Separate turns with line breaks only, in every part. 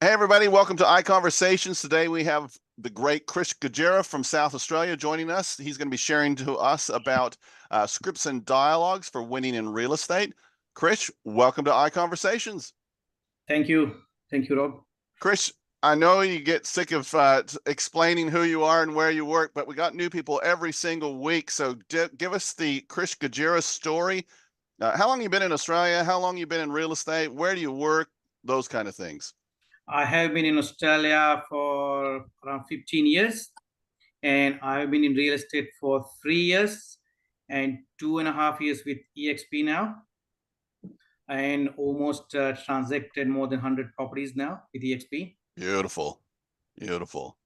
Hey, everybody, welcome to iConversations. Today we have the great Krish Gajera from South Australia joining us. He's going to be sharing to us about scripts and dialogues for winning in real estate. Krish, welcome to iConversations.
Thank you. Thank you, Rob.
Krish, I know you get sick of explaining who you are and where you work, but we got new people every single week. So give us the Krish Gajera story. How long you been in Australia? How long you been in real estate? Where do you work? Those kind of things.
I have been in Australia for around 15 years, and I've been in real estate for 3 years and 2.5 years with EXP now, and almost transacted more than 100 properties now with EXP.
Beautiful. Beautiful.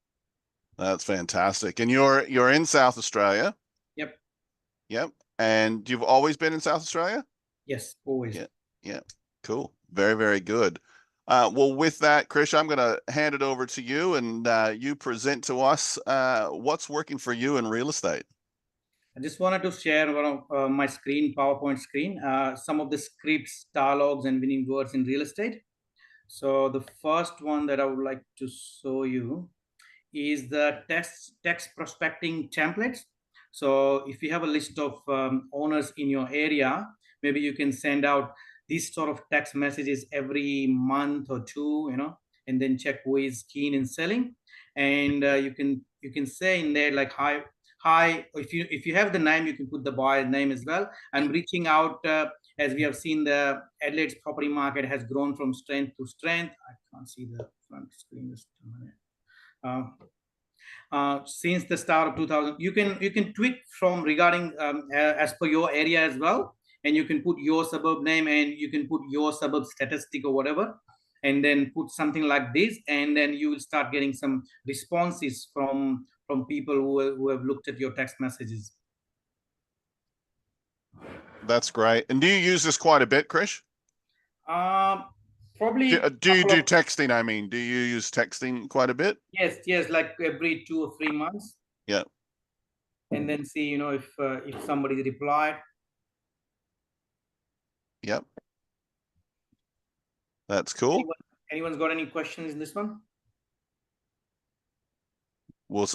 That's fantastic. And you're in South Australia?
Yep.
Yep. And you've always been in South Australia?
Yes, always.
Yeah. Yeah. Cool. Very, very good. Well, with that, Krish, I'm going to hand it over to you, and you present to us what's working for you in real estate.
I just wanted to share one of my screen, PowerPoint screen, some of the scripts, dialogues, and winning words in real estate. So the first one that I would like to show you is the text prospecting templates. So if you have a list of owners in your area, maybe you can send out these sort of text messages every month or two, and then check who is keen in selling. And you can say in there like hi. If you have the name, you can put the buyer's name as well. I'm reaching out as we have seen the Adelaide's property market has grown from strength to strength. I can't see the front screen just a minute. Since the start of 2000, you can tweak from regarding as per your area as well, and you can put your suburb name and you can put your suburb statistic or whatever, and then put something like this, and then you will start getting some responses from people who have looked at your text messages.
That's great. And do you use this quite a bit, Krish?
Probably.
Do you do texting? I mean, do you use texting quite a bit?
Yes, like every 2 or 3 months.
Yeah.
And then see, if somebody replied.
Yep. That's cool.
Anyone's got any questions in this one?
We'll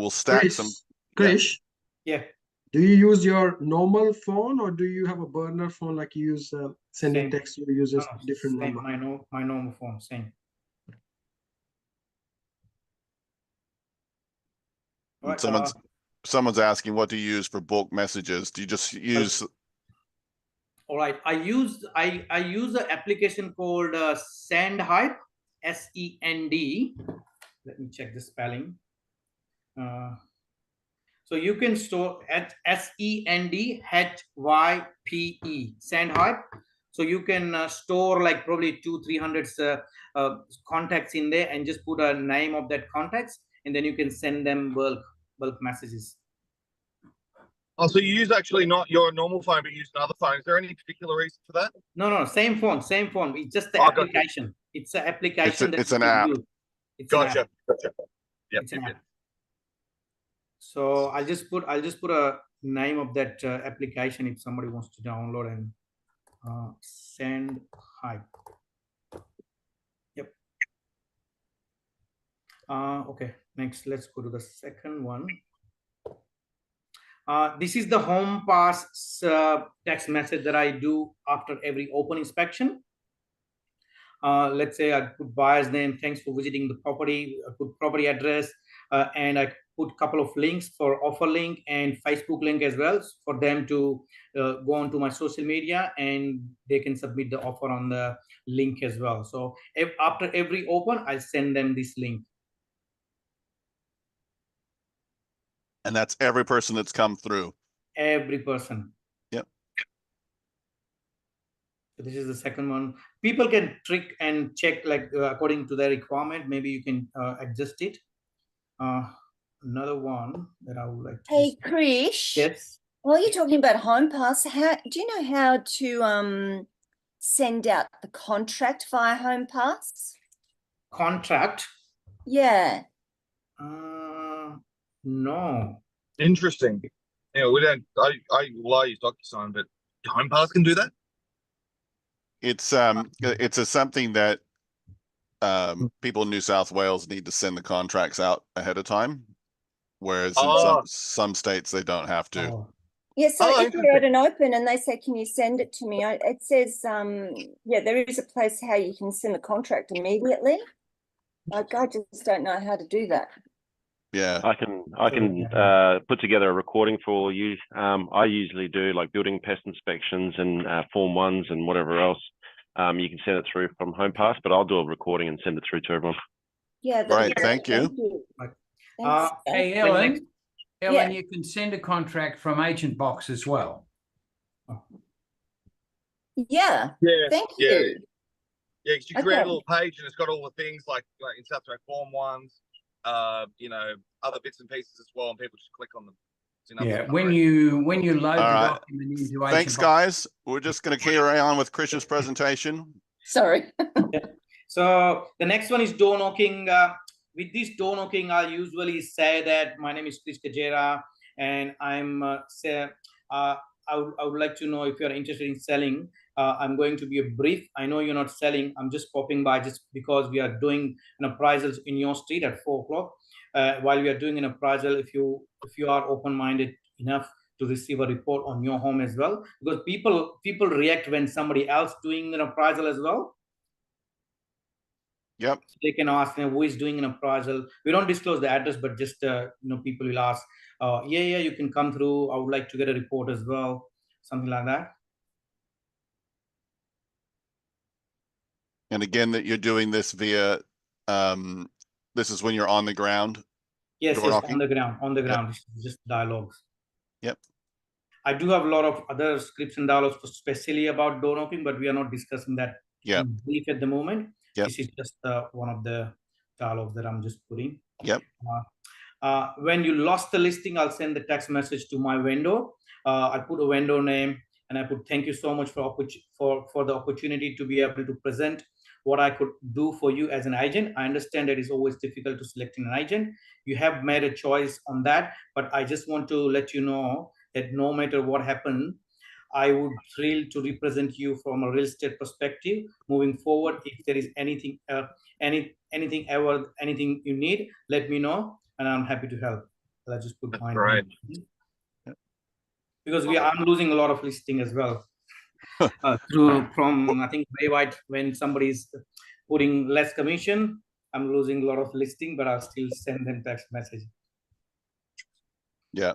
stack some.
Krish?
Yeah.
Do you use your normal phone or do you have a burner phone like you use sending text? You use a different
same,
number?
My normal phone, same.
Right, someone's asking, what do you use for bulk messages? Do you just use?
All right, I use an application called SendHype, SEND. Let me check the spelling. So you can store at SENDHYPE, SendHype. So you can store like probably 200-300 contacts in there, and just put a name of that contacts, and then you can send them bulk messages.
Oh, so you use actually not your normal phone, but you use another phone. Is there any particular reason for that?
No, same phone. It's just the application. Gotcha. It's an application.
It's an app.
Gotcha.
Yep. It's an app. So I'll just put a name of that application if somebody wants to download, and SendHype. Yep. Okay. Next, let's go to the second one. This is the home pass text message that I do after every open inspection. Let's say I put buyer's name, thanks for visiting the property, I put property address, and I put a couple of links for offer link and Facebook link as well for them to go onto my social media, and they can submit the offer on the link as well. So after every open, I send them this link.
And that's every person that's come through.
Every person.
Yep.
So this is the second one. People can trick and check like according to their requirement. Maybe you can adjust it. Another one that I would like to.
Hey, Krish.
Yes.
While you're talking about home pass, do you know how to send out the contract via home pass?
Contract?
Yeah.
No.
Interesting. Yeah, we don't. I use DocuSign, but HomePass can do that.
It's something that people in New South Wales need to send the contracts out ahead of time, whereas in
Oh.
some states they don't have to.
Oh,
Yeah, so
Oh,
if you're at an open and they say, can you send it to me? It says, yeah, there is a place how you can send the contract immediately. Like, I just don't know how to do that.
Yeah.
I can put together a recording for you. I usually do like building pest inspections and Form 1s and whatever else. You can send it through from HomePass, but I'll do a recording and send it through to everyone.
Yeah, that'd
Right,
be
thank
great.
you.
Thanks,
Hey,
Dave.
Ellen,
Yeah.
you can send a contract from Agent Box as well.
Yeah,
Yeah.
thank
Yeah.
you.
Yeah, 'cause you create
Okay.
a little page and it's got all the things like in South Australia, Form 1s, you know, other bits and pieces as well, and people just click on them. It's another
Yeah,
cover.
when you load
All
the
right.
document into Agent
Thanks,
Box.
guys. We're just going to carry on with Krish's presentation.
Sorry.
so the next one is door knocking. With this door knocking, I usually say that my name is Krish Gajera, and I would like to know if you're interested in selling. I'm going to be a brief. I know you're not selling. I'm just popping by just because we are doing an appraisal in your street at 4 o'clock. While we are doing an appraisal, if you are open-minded enough to receive a report on your home as well, because people react when somebody else doing an appraisal as well.
Yep.
So they can ask them who is doing an appraisal. We don't disclose the address, but just people will ask, yeah, you can come through. I would like to get a report as well, something like that.
And again, that you're doing this via, this is when you're on the ground.
Yes,
Door knocking?
on the ground. This is just dialogues.
Yep.
I do have a lot of other scripts and dialogues especially about door knocking, but we are not discussing that
Yep.
in brief at the moment.
Yep.
This is just one of the dialogues that I'm just putting.
Yep.
When you lost the listing, I'll send the text message to my vendor. I put a vendor name and I put thank you so much for the opportunity to be able to present what I could do for you as an agent. I understand that it's always difficult to select an agent. You have made a choice on that, but I just want to let you know that no matter what happened, I would thrilled to represent you from a real estate perspective moving forward. If there is anything, anything you need, let me know, and I'm happy to help. I'll just put my
Right.
because I'm losing a lot of listing as well. From I think Ray White, when somebody's putting less commission, I'm losing a lot of listing, but I'll still send them text message.
Yeah.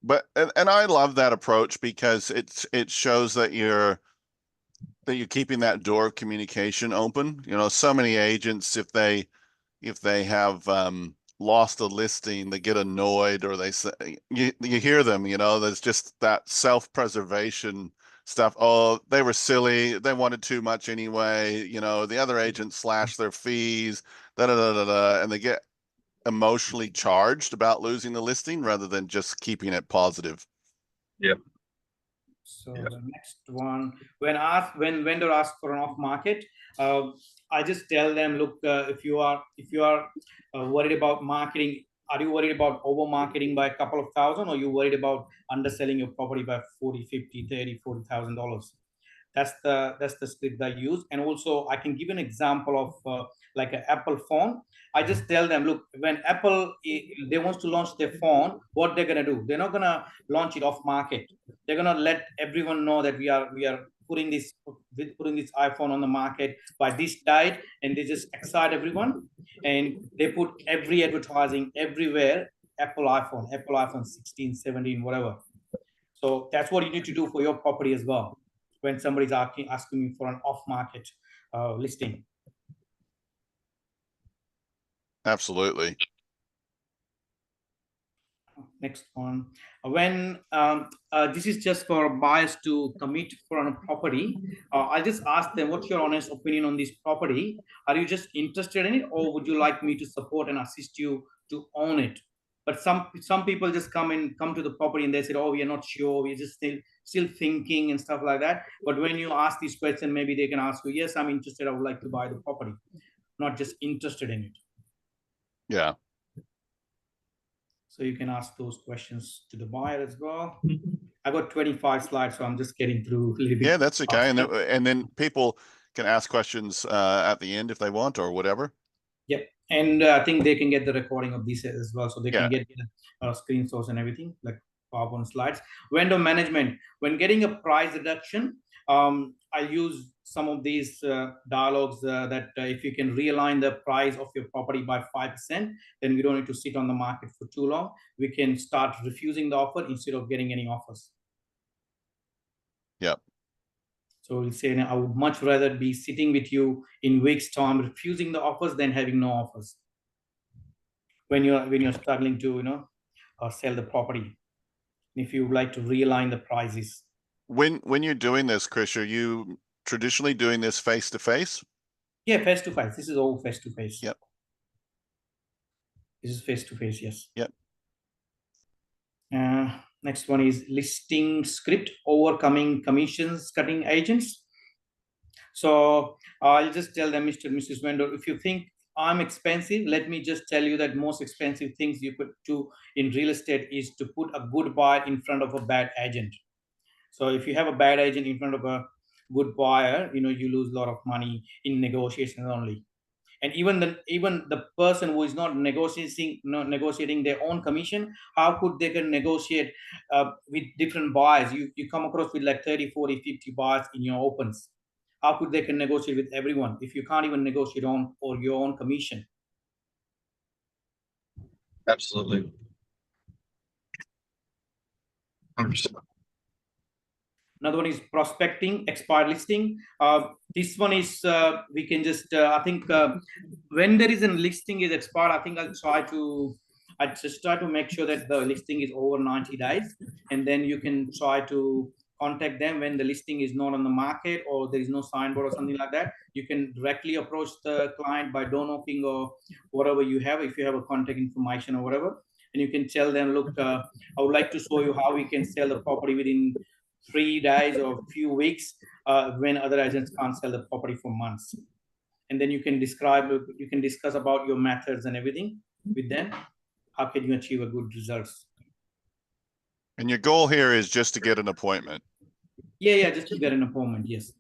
But, and I love that approach because it shows that you're keeping that door of communication open. You know, so many agents, if they have, lost a listing, they get annoyed, or they say, you hear them, you know, there's just that self-preservation stuff. Oh, they were silly, they wanted too much anyway, you know, the other agent slashed their fees, and they get emotionally charged about losing the listing rather than just keeping it positive.
Yep.
So the next one, when vendor asks for an off market, I just tell them, look, if you are worried about marketing, are you worried about over marketing by a couple of thousand, or you worried about underselling your property by 40, 50, 30, $40,000? That's the script I use. And also I can give an example of like an Apple phone. I just tell them, look, when Apple they want to launch their phone, what they're gonna do? They're not gonna launch it off market. They're gonna let everyone know that we are putting this iPhone on the market by this date, and they just excite everyone, and they put every advertising everywhere. Apple iPhone 16, 17, whatever. So that's what you need to do for your property as well. When somebody's asking you for an off-market listing.
Absolutely.
Next one. When this is just for buyers to commit for a property, I just ask them, what's your honest opinion on this property? Are you just interested in it, or would you like me to support and assist you to own it? But some people just come to the property and they said, oh, we are not sure, we're just still thinking and stuff like that. But when you ask this question, maybe they can ask you, yes, I'm interested, I would like to buy the property, not just interested in it.
Yeah.
So you can ask those questions to the buyer as well. I got 25 slides, so I'm just getting through a little bit.
Yeah, that's okay. And then people can ask questions at the end if they want or whatever.
Yep. And I think they can get the recording of this as well. So they
Yeah.
can get the screenshots and everything, like PowerPoint slides. Vendor management. When getting a price reduction, I use some of these dialogues that if you can realign the price of your property by 5%, then we don't need to sit on the market for too long. We can start refusing the offer instead of getting any offers.
Yep.
So we'll say, I would much rather be sitting with you in weeks' time, refusing the offers than having no offers. When you're struggling to sell the property, if you would like to realign the prices.
When you're doing this, Krish, are you traditionally doing this face to face?
Yeah, face to face. This is all face to face.
Yep.
This is face to face. Yes.
Yep.
Next one is listing script, overcoming commissions cutting agents. So I'll just tell them, Mr. and Mrs. Vendor, if you think I'm expensive, let me just tell you that most expensive things you could do in real estate is to put a good buyer in front of a bad agent. So if you have a bad agent in front of a good buyer, you lose a lot of money in negotiations only. And even the person who is not negotiating their own commission, how could they can negotiate with different buyers? You come across with like 30, 40, 50 buyers in your opens. How could they can negotiate with everyone if you can't even negotiate on or your own commission?
Absolutely. 100%.
Another one is prospecting, expired listing. This one is we can just I think when there is a listing is expired, I think I just try to make sure that the listing is over 90 days, and then you can try to contact them when the listing is not on the market or there is no signboard or something like that. You can directly approach the client by door knocking or whatever you have, if you have a contact information or whatever, and you can tell them, look, I would like to show you how we can sell the property within 3 days or a few weeks when other agents can't sell the property for months. And then you can discuss about your methods and everything with them. How can you achieve a good results?
And your goal here is just to get an appointment.
Yeah, just to get an appointment, yes.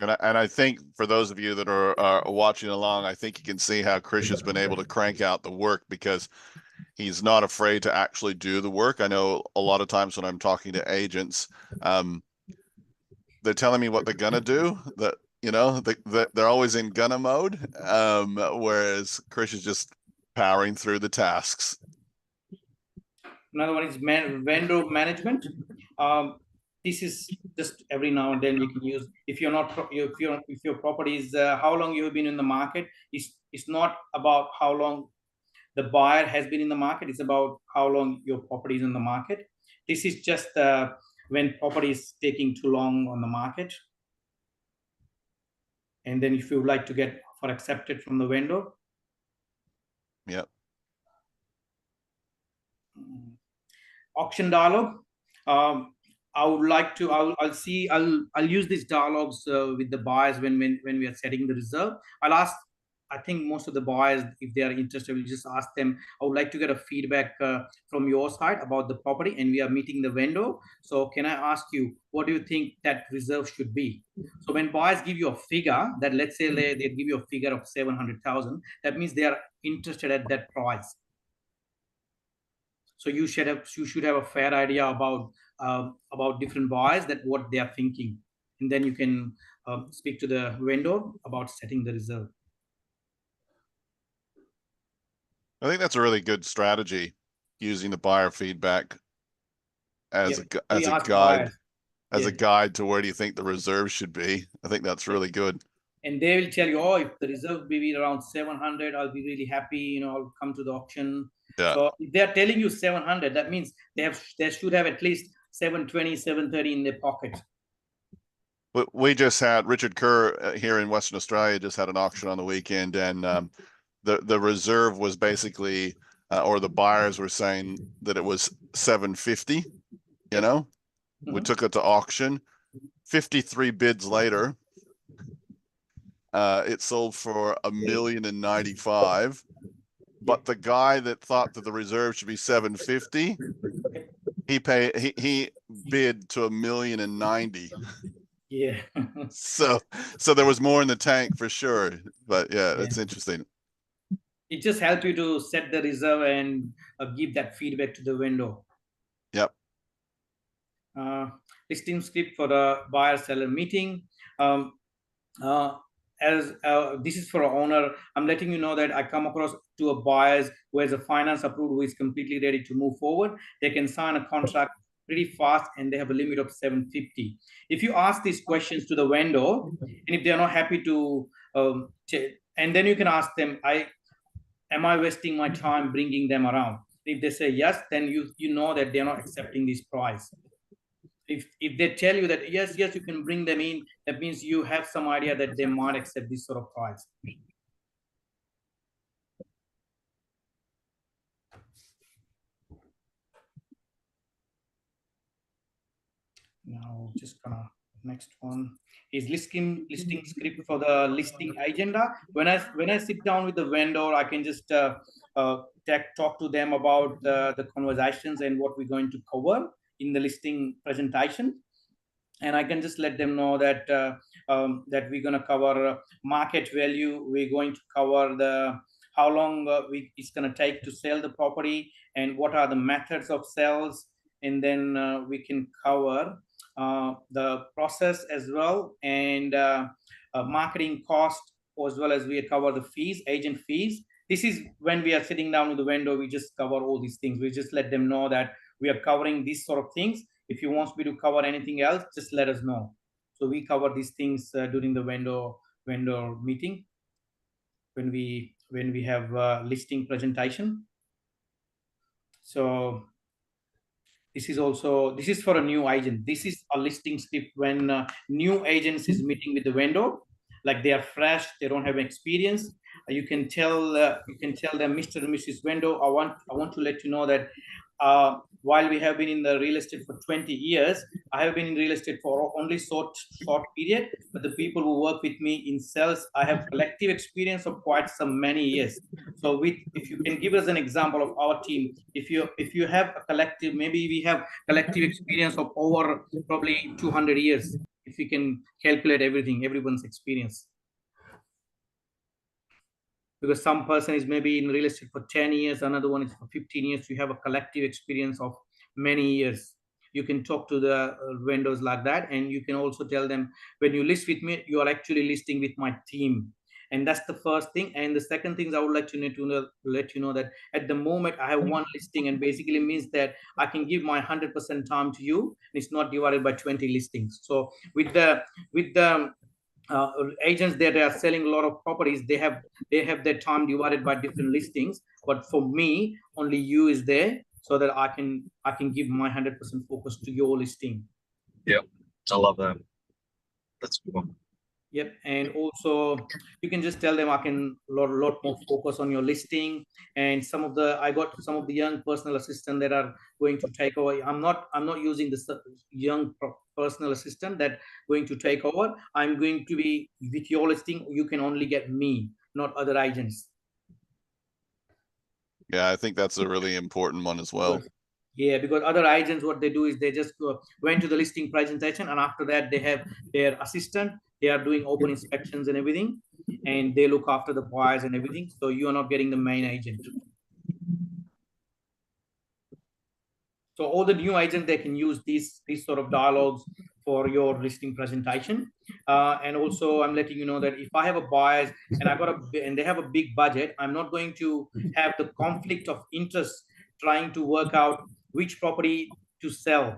And I think for those of you that are watching along, I think you can see how Krish has been able to crank out the work because he's not afraid to actually do the work. I know a lot of times when I'm talking to agents, they're telling me what they're gonna do, that they're always in gunna mode, whereas Krish is just powering through the tasks.
Another one is vendor management. This is just every now and then you can use. If your property is how long you have been in the market, it's not about how long the buyer has been in the market. It's about how long your property is in the market. This is just when property is taking too long on the market. And then if you would like to get offer accepted from the vendor.
Yep.
Auction dialogue. I would like to. I'll use these dialogues with the buyers when we are setting the reserve. I'll ask. I think most of the buyers, if they are interested, we'll just ask them. I would like to get a feedback from your side about the property, and we are meeting the vendor. So can I ask you, what do you think that reserve should be? So when buyers give you a figure, that let's say they give you a figure of 700,000, that means they are interested at that price. So you should have a fair idea about different buyers, that what they are thinking, and then you can speak to the vendor about setting the reserve.
I think that's a really good strategy, using the buyer feedback as a guide, a guide to where do you think the reserve should be. I think that's really good. And
they will tell you, oh, if the reserve will be around 700, I'll be really happy. I'll come to the auction.
Yeah.
So if they're telling you 700, that means they should have at least 720, 730 in their pocket.
We just had Richard Kerr here in Western Australia just had an auction on the weekend, and the reserve was basically, or the buyers were saying that it was 750. We took it to auction. 53 bids later, it sold for $1,095,000. But the guy that thought that the reserve should be 750, he bid to 1,090,000.
Yeah.
So there was more in the tank for sure. But yeah,
Yeah.
it's interesting.
It just helps you to set the reserve and give that feedback to the vendor.
Yep.
Listing script for the buyer seller meeting. This is for an owner, I'm letting you know that I come across to a buyers who has a finance approved, who is completely ready to move forward. They can sign a contract pretty fast and they have a limit of 750. If you ask these questions to the vendor, and if they're not happy to, and then you can ask them, am I wasting my time bringing them around? If they say yes, then you know that they're not accepting this price. If they tell you that yes, you can bring them in, that means you have some idea that they might accept this sort of price. Now, just gonna next one is listing script for the listing agenda. When I sit down with the vendor, I can just talk to them about the conversations and what we're going to cover in the listing presentation. And I can just let them know that that we're going to cover market value. We're going to cover the how long it's going to take to sell the property and what are the methods of sales. And then we can cover the process as well, and marketing cost, as well as we cover the fees, agent fees. This is when we are sitting down with the vendor, we just cover all these things. We just let them know that we are covering these sort of things. If you want me to cover anything else, just let us know. So we cover these things during the vendor meeting when we have listing presentation. So this is for a new agent. This is a listing script when new agents is meeting with the vendor, like they are fresh, they don't have experience. You can tell them, Mr. and Mrs. Vendor, I want to let you know that while we have been in the real estate for 20 years, I have been in real estate for only short period, but the people who work with me in sales, I have collective experience of quite some many years. So if you can give us an example of our team, if you have a collective, maybe we have collective experience of over probably 200 years, if we can calculate everyone's experience. Because some person is maybe in real estate for 10 years, another one is for 15 years. You have a collective experience of many years. You can talk to the vendors like that. And you can also tell them, when you list with me, you are actually listing with my team. And that's the first thing. And the second thing I would like to let you know that at the moment I have one listing, and basically means that I can give my 100% time to you. It's not divided by 20 listings. So with the agents that are selling a lot of properties, they have their time divided by different listings. But for me, only you is there, so that I can give my 100% focus to your listing.
Yep, I love that. That's cool.
Yep, and also you can just tell them I can lot more focus on your listing. And I got some of the young personal assistant that are going to take over. I'm not using the young personal assistant that going to take over. I'm going to be with your listing. You can only get me, not other agents.
Yeah, I think that's a really important one as well.
Yeah, because other agents, what they do is they just went to the listing presentation, and after that they have their assistant. They are doing open inspections and everything, and they look after the buyers and everything. So you are not getting the main agent. So all the new agents, they can use these sort of dialogues for your listing presentation. And also I'm letting you know that if I have a buyer and they have a big budget, I'm not going to have the conflict of interest trying to work out which property to sell.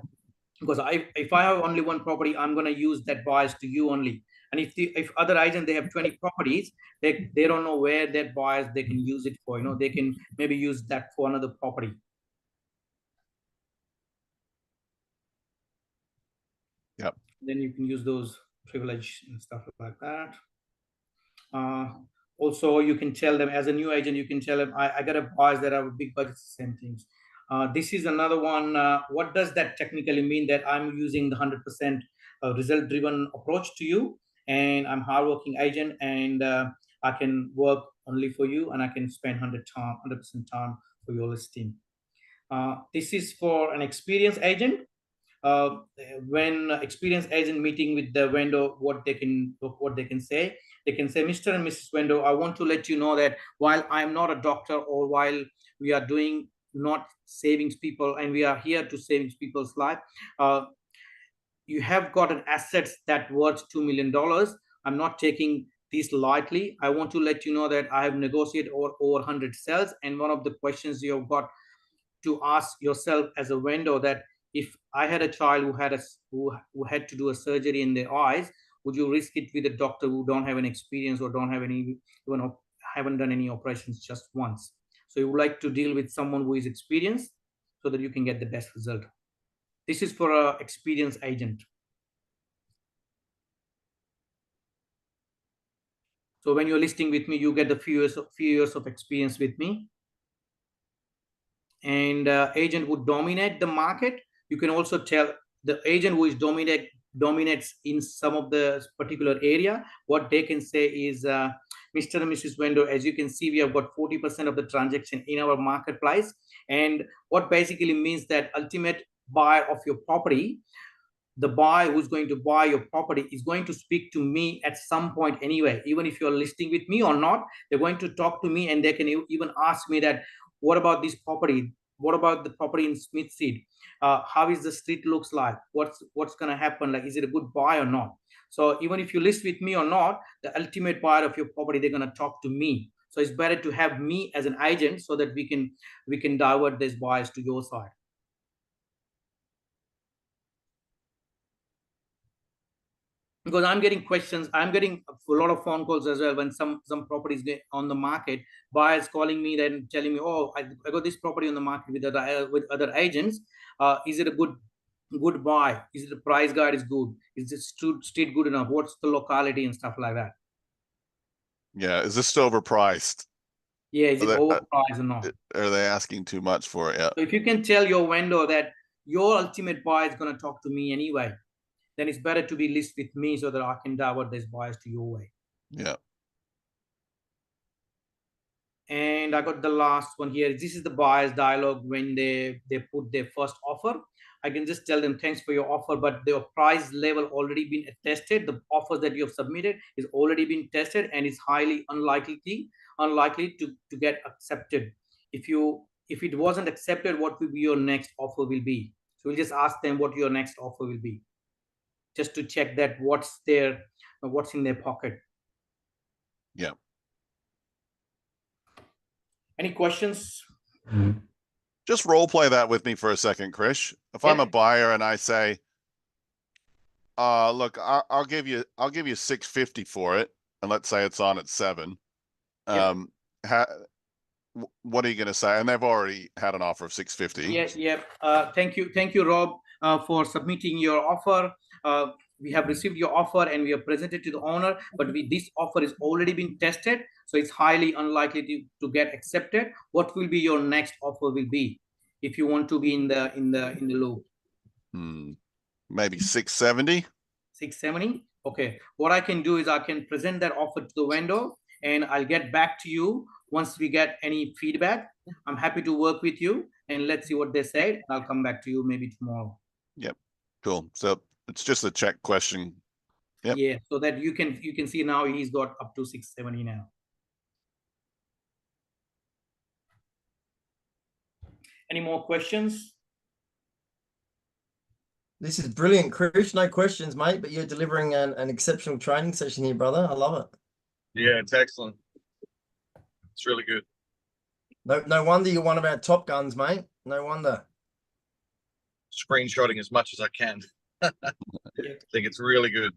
Because if I have only one property, I'm going to use that bias to you only. And if other agents, they have 20 properties, they don't know where that bias they can use it for. They can maybe use that for another property.
Yep.
Then you can use those privilege and stuff like that. Also, you can tell them, as a new agent, you can tell them, I got a buyers that have a big budget, same things. This is another one. What does that technically mean? That I'm using the 100% result-driven approach to you, and I'm hardworking agent, and I can work only for you, and I can spend 100% time for your listing. This is for an experienced agent. when experienced agent meeting with the vendor, what they can say, Mr. and Mrs. Vendor, I want to let you know that while I'm not a doctor, or while we are doing not savings people, and we are here to saving people's life, you have got an assets that worth $2 million. I'm not taking this lightly. I want to let you know that I have negotiated over 100 sales, and one of the questions you've got to ask yourself as a vendor, that if I had a child who had to do a surgery in their eyes, would you risk it with a doctor who don't have any experience, or don't have any, haven't done any operations just once? So you would like to deal with someone who is experienced, so that you can get the best result. This is for an experienced agent. So when you're listing with me, you get the few years of experience with me. And agent would dominate the market. You can also tell the agent who is dominates in some of the particular area. What they can say is, Mr. and Mrs. Vendor, as you can see, we have got 40% of the transaction in our marketplace. And what basically means that ultimate buyer of your property, the buyer who's going to buy your property, is going to speak to me at some point anyway. Even if you're listing with me or not, they're going to talk to me, and they can even ask me that, what about this property? What about the property in Smithseed? How is the street looks like? What's going to happen? Like, is it a good buy or not? So even if you list with me or not, the ultimate buyer of your property, they're going to talk to me. So it's better to have me as an agent, so that we can divert these buyers to your side. Because I'm getting questions, I'm getting a lot of phone calls as well when some properties get on the market, buyers calling me then telling me, oh, I got this property on the market with other agents. Is it a good buy? Is it the price guide is good? Is the street good enough? What's the locality and stuff like that?
Yeah, is this still overpriced?
Yeah, is it overpriced or not?
Are they asking too much for it? Yeah.
So if you can tell your vendor that your ultimate buyer is going to talk to me anyway, then it's better to be listed with me, so that I can divert these buyers to your way.
Yeah.
And I got the last one here. This is the buyer's dialogue when they put their first offer. I can just tell them, thanks for your offer, but the price level already been tested. The offers that you have submitted is already been tested, and is highly unlikely to get accepted. If it wasn't accepted, what will be your next offer will be? So we'll just ask them what your next offer will be, just to check that what's in their pocket.
Yeah.
Any questions?
Just role play that with me for a second, Krish. If I'm a buyer and I say, look, I'll give you $650 for it, and let's say it's on at 7. What are you going to say? And they've already had an offer of $650.
Yes. Thank you, Rob, for submitting your offer. We have received your offer and we have presented to the owner, but this offer is already been tested, so it's highly unlikely to get accepted. What will be your next offer will be, if you want to be in the loop?
Maybe 670.
670. Okay. What I can do is I can present that offer to the vendor, and I'll get back to you once we get any feedback. I'm happy to work with you, and let's see what they say. I'll come back to you maybe tomorrow.
Yep. Cool. So it's just a check question. Yep.
Yeah. So that you can see now he's got up to 670 now. Any more questions?
This is brilliant, Krish. No questions, mate, but you're delivering an exceptional training session here, brother. I love it.
Yeah, it's excellent. It's really good.
No wonder you're one of our top guns, mate. No wonder.
Screenshotting as much as I can. I think it's really good.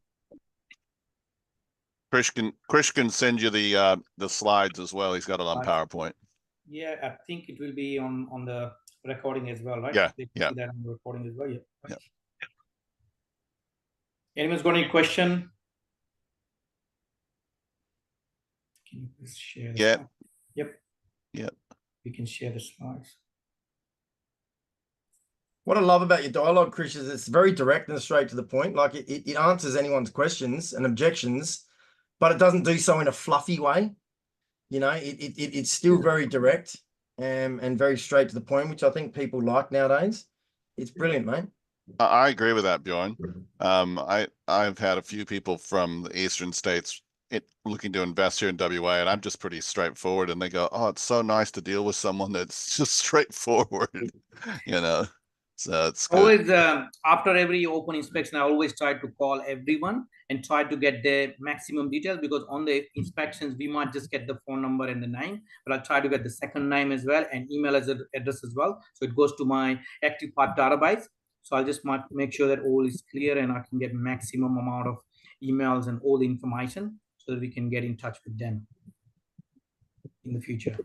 Krish can send you the slides as well. He's got it on PowerPoint.
Yeah, I think it will be on the recording as well, right?
Yeah.
They can
Yeah.
see that on the recording as well. Yeah.
Yeah.
Anyone's got any question? Can you please share?
Yeah.
Slide? Yep.
Yep.
We can share the slides.
What I love about your dialogue, Krish, is it's very direct and straight to the point. Like it answers anyone's questions and objections, but it doesn't do so in a fluffy way. You know, it's still very direct and very straight to the point, which I think people like nowadays. It's brilliant, mate.
I agree with that, Bjorn. I've had a few people from the eastern states looking to invest here in WA, and I'm just pretty straightforward. And they go, "Oh, it's so nice to deal with someone that's just straightforward," you know. So it's good.
Always after every open inspection, I always try to call everyone and try to get their maximum details, because on the inspections we might just get the phone number and the name, but I'll try to get the second name as well and email address as well, so it goes to my active part database. So I'll just make sure that all is clear and I can get maximum amount of emails and all the information so that we can get in touch with them in the future.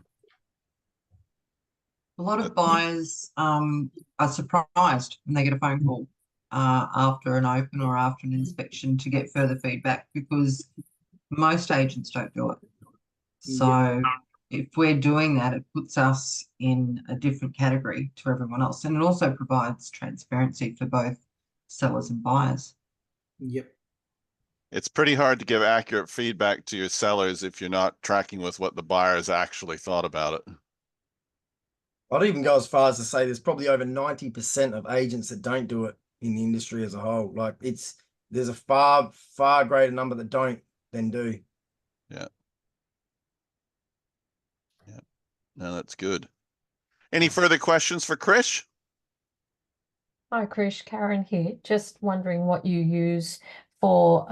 A lot of buyers are surprised when they get a phone call after an open or after an inspection to get further feedback, because most agents don't do it. So if we're doing that, it puts us in a different category to everyone else. And it also provides transparency for both sellers and buyers.
Yep.
It's pretty hard to give accurate feedback to your sellers if you're not tracking with what the buyers actually thought about it.
I'd even go as far as to say there's probably over 90% of agents that don't do it in the industry as a whole. Like there's a far, far greater number that don't than do.
Yeah. Yeah. No, that's good. Any further questions for Krish?
Hi, Krish. Karen here. Just wondering what you use for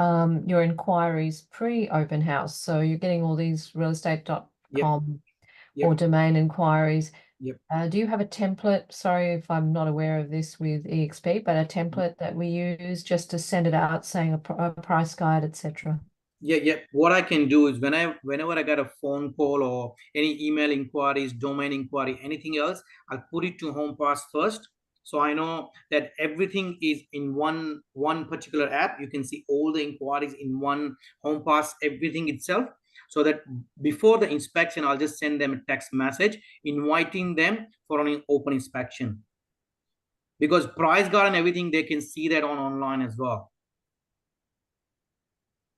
your inquiries pre-open house. So you're getting all these realestate.com or domain inquiries.
Yep.
Do you have a template? Sorry if I'm not aware of this with EXP, but a template that we use just to send it out saying a price guide, etc.
Yeah. What I can do is whenever I get a phone call or any email inquiries, domain inquiry, anything else, I'll put it to HomePass first. So I know that everything is in one particular app. You can see all the inquiries in one HomePass, everything itself. So that before the inspection, I'll just send them a text message inviting them for an open inspection. Because price guide and everything, they can see that online as well.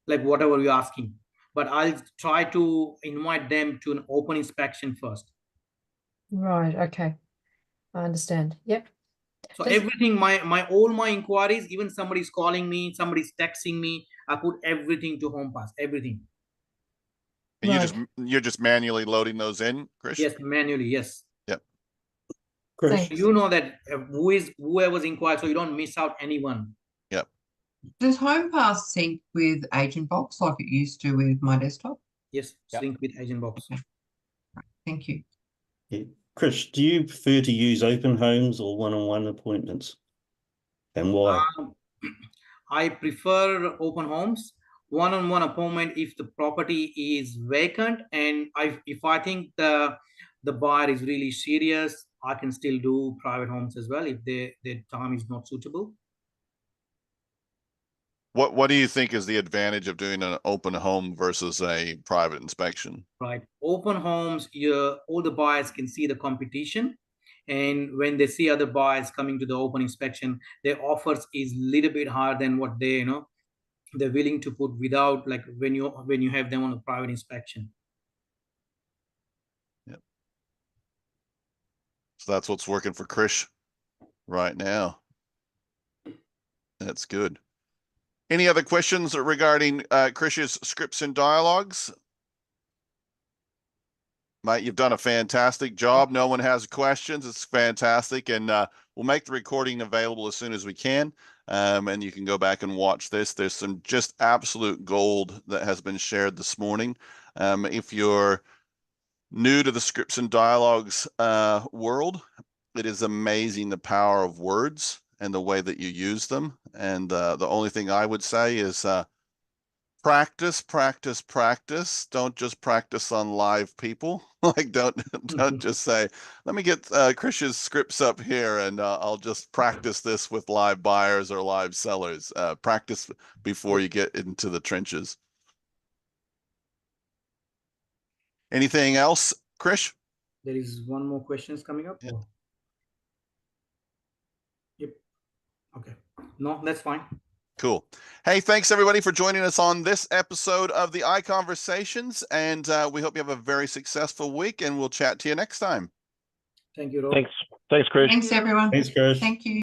Like whatever you're asking. But I'll try to invite them to an open inspection first.
Right, okay. I understand. Yep.
So everything, all my inquiries, even somebody's calling me, somebody's texting me, I put everything to HomePass, everything.
And you're just manually loading those in, Krish?
Yes, manually, yes.
Yep.
Thanks.
You know that whoever's inquired, so you don't miss out anyone.
Yep.
Does HomePass sync with AgentBox like it used to with My Desktop?
Yes, sync with AgentBox.
Okay. Thank you.
Yeah. Krish, do you prefer to use open homes or one-on-one appointments, and why?
I prefer open homes. One-on-one appointment if the property is vacant, and if I think the buyer is really serious, I can still do private homes as well if their time is not suitable.
What do you think is the advantage of doing an open home versus a private inspection?
Right. Open homes, all the buyers can see the competition. And when they see other buyers coming to the open inspection, their offers is a little bit higher than what they're willing to put without, like when you have them on a private inspection.
Yep. So that's what's working for Krish right now. That's good. Any other questions regarding Krish's scripts and dialogues? Mate, you've done a fantastic job. No one has questions. It's fantastic. And we'll make the recording available as soon as we can. And you can go back and watch this. There's some just absolute gold that has been shared this morning. If you're new to the scripts and dialogues world, it is amazing the power of words and the way that you use them. And the only thing I would say is practice, practice, practice. Don't just practice on live people. Like don't just say, let me get Krish's scripts up here and I'll just practice this with live buyers or live sellers. Practice before you get into the trenches. Anything else, Krish?
There is one more question coming up.
Yeah.
Yep. Okay. No, that's fine.
Cool. Hey, thanks everybody for joining us on this episode of the iConversations, and we hope you have a very successful week, and we'll chat to you next time.
Thank you, Rob.
Thanks, Krish.
Thanks, everyone.
Thanks, Krish.
Thank you.